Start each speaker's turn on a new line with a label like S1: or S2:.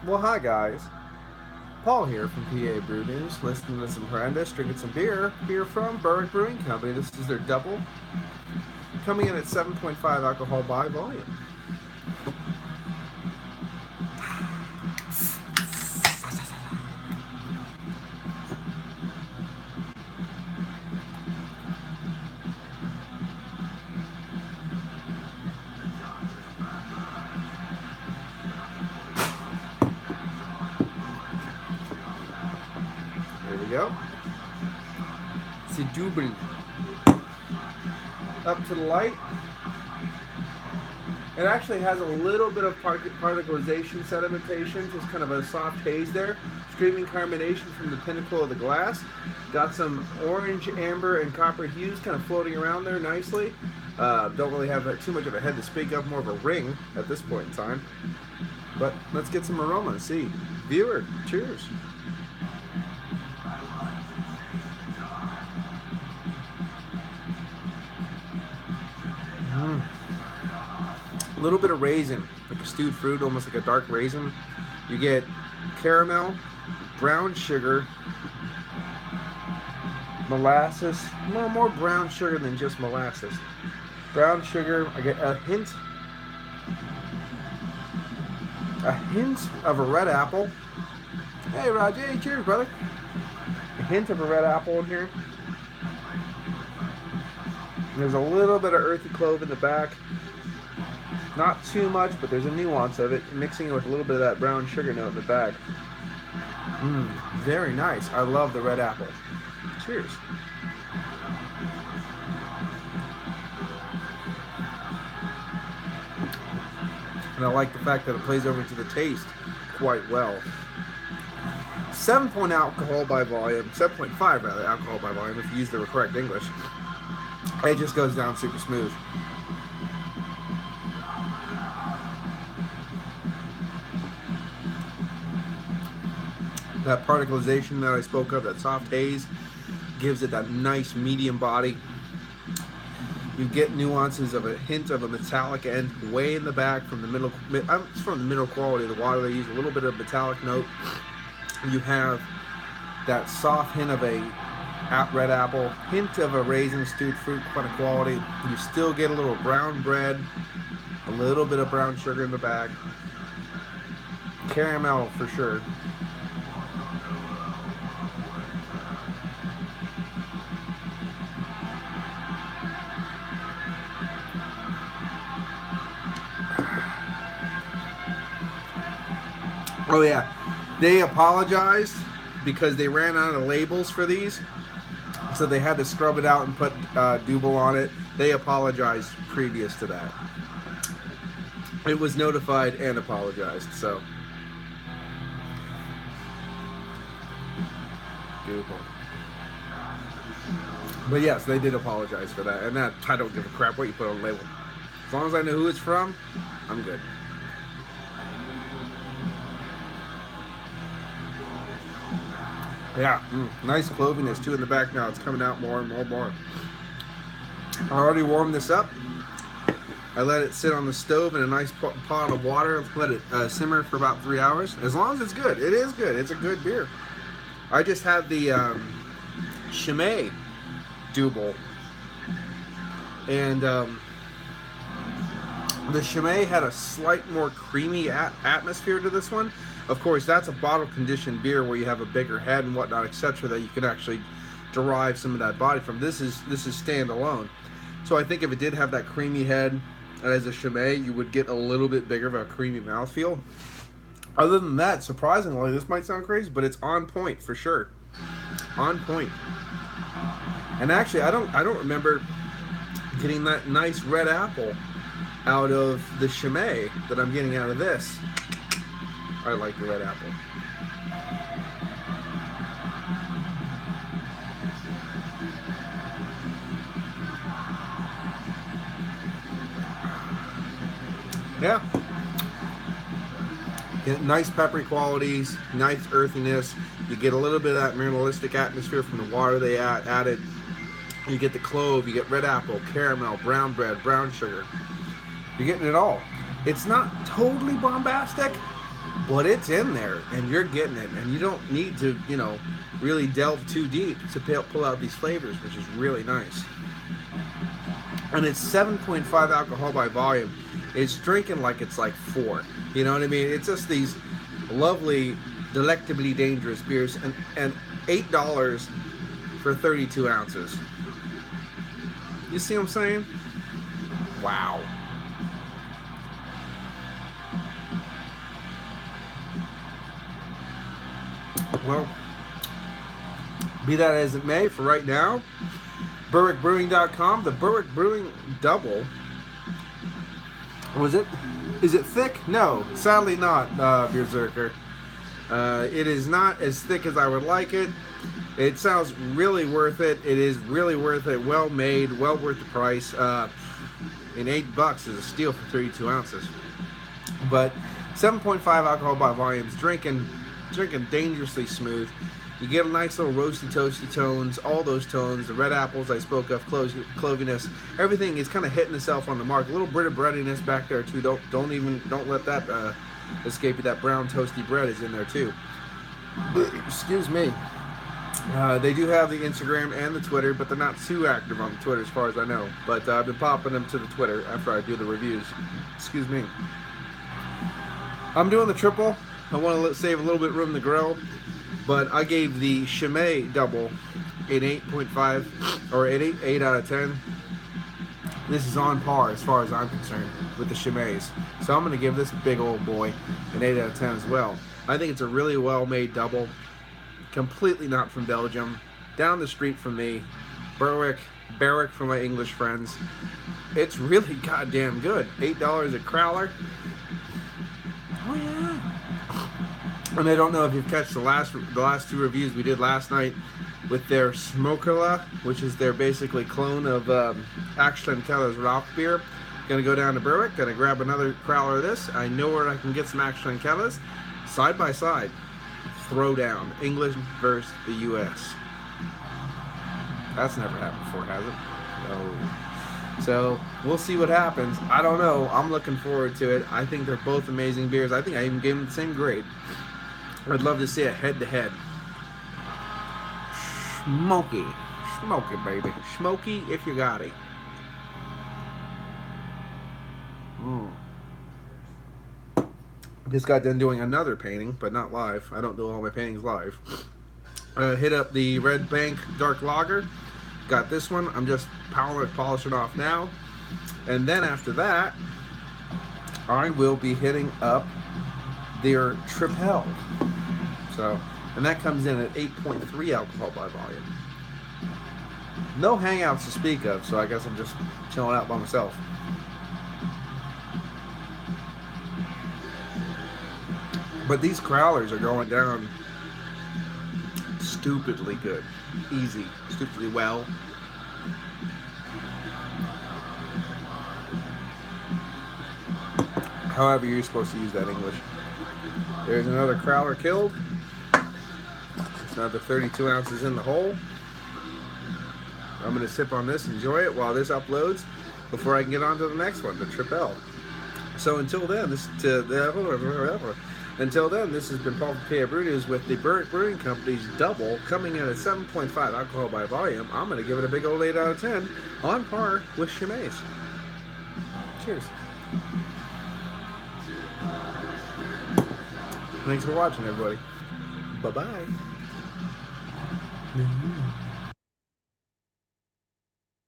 S1: Well, hi guys. Paul here from PABrewNews, listening to some horrendous, drinking some beer. Beer from Berwick Brewing Company. This is their Dubbel, coming in at 7.5 alcohol by volume. There we go. It's a Dubbel. Up to the light. It actually has a little bit of particleization, sedimentation, just kind of a soft haze there. Streaming carbonation from the pinnacle of the glass. Got some orange, amber, and copper hues kind of floating around there nicely. Don't really have too much of a head to speak of, more of a ring at this point in time. But let's get some aroma and see. Viewer, cheers. A little bit of raisin, like a stewed fruit, almost like a dark raisin. You get caramel, brown sugar, molasses, more brown sugar than just molasses. Brown sugar, I get a hint of a red apple. Hey Roger, hey, cheers brother. A hint of a red apple in here. There's a little bit of earthy clove in the back. Not too much, but there's a nuance of it, mixing it with a little bit of that brown sugar note in the back. Very nice. I love the red apple. Cheers. And I like the fact that it plays over into the taste quite well. 7.5 alcohol by volume, 7.5 rather alcohol by volume if you use the correct English. It just goes down super smooth. That particleization that I spoke of, that soft haze, gives it that nice medium body. You get nuances of a hint of a metallic end way in the back from the middle. It's from the middle quality of the water. They use a little bit of metallic note. You have that soft hint of a red apple, hint of a raisin stewed fruit kind of quality. You still get a little brown bread, a little bit of brown sugar in the back. Caramel for sure. Oh yeah, they apologized because they ran out of labels for these, so they had to scrub it out and put Dubbel on it. They apologized previous to that. It was notified and apologized, so. Dubbel. But yes, they did apologize for that, and that I don't give a crap what you put on the label. As long as I know who it's from, I'm good. Yeah, nice cloviness too in the back now. It's coming out more and more. I already warmed this up. I let it sit on the stove in a nice pot of water. Let it simmer for about 3 hours. As long as it's good. It is good. It's a good beer. I just had the Chimay Dubbel. And the Chimay had a slight more creamy atmosphere to this one. Of course, that's a bottle-conditioned beer where you have a bigger head and whatnot, etc., that you can actually derive some of that body from. This is standalone. So I think if it did have that creamy head as a Chimay, you would get a little bit bigger of a creamy mouthfeel. Other than that, surprisingly, this might sound crazy, but it's on point for sure. On point. And actually, I don't remember getting that nice red apple out of the Chimay that I'm getting out of this. I like the red apple. Yeah. Get nice peppery qualities, nice earthiness. You get a little bit of that mineralistic atmosphere from the water they added. You get the clove, you get red apple, caramel, brown bread, brown sugar. You're getting it all. It's not totally bombastic, But it's in there, and you're getting it, and you don't need to, you know, really delve too deep to pull out these flavors, which is really nice. And it's 7.5 alcohol by volume. It's drinking like it's like 4. You know what I mean? It's just these lovely, delectably dangerous beers, and $8 for 32 ounces. You see what I'm saying? Wow. Well, be that as it may, for right now, BerwickBrewing.com, the Berwick Brewing Dubbel. Was it? Is it thick? No, sadly not, Berserker. It is not as thick as I would like it. It sounds really worth it. It is really worth it. Well made, well worth the price. And $8 is a steal for 32 ounces. But 7.5 alcohol by volumes, drinking dangerously smooth. You get a nice little roasty, toasty tones, all those tones, the red apples I spoke of, cloviness, everything is kind of hitting itself on the mark. A little bit of breadiness back there too. Don't let that escape you. That brown toasty bread is in there too. Excuse me. They do have the Instagram and the Twitter, but they're not too active on the Twitter as far as I know. But I've been popping them to the Twitter after I do the reviews. Excuse me. I'm doing the triple. I want to save a little bit of room to grill. But I gave the Chimay Dubbel an 8.5 or an 8 out of 10. This is on par as far as I'm concerned with the Chimays. So I'm going to give this big old boy an 8 out of 10 as well. I think it's a really well-made double. Completely not from Belgium. Down the street from me. Berwick for my English friends. It's really goddamn good. $8 a crowler. Oh yeah. And I don't know if you've catch the last 2 reviews we did last night with their Smokerla, which is their basically clone of Axel and Keller's Rauch beer. Gonna go down to Berwick, gonna grab another crowler of this. I know where I can get some Axel and Keller's. Side by side, throw down. English versus the US. That's never happened before, has it? No. So we'll see what happens. I don't know. I'm looking forward to it. I think they're both amazing beers. I think I even gave them the same grade. I'd love to see it head-to-head. Smoky. Smoky, baby. Smoky if you got it. Just got done doing another painting, but not live. I don't do all my paintings live. Hit up the Red Bank Dark Lager. Got this one. I'm just polishing off now. And then after that, I will be hitting up their Triple. So, and that comes in at 8.3 alcohol by volume. No hangouts to speak of, so I guess I'm just chilling out by myself. But these crowlers are going down stupidly good. Easy. Stupidly well. However you're supposed to use that English. There's another crowler killed. Another 32 ounces in the hole. I'm going to sip on this, enjoy it while this uploads before I can get on to the next one, the Triple. So until then, this has been Paul from PABrewNews with the Berwick Brewing Company's Dubbel coming in at 7.5 alcohol by volume. I'm going to give it a big old 8 out of 10 on par with Chimay's. Cheers. Thanks for watching, everybody. Bye-bye.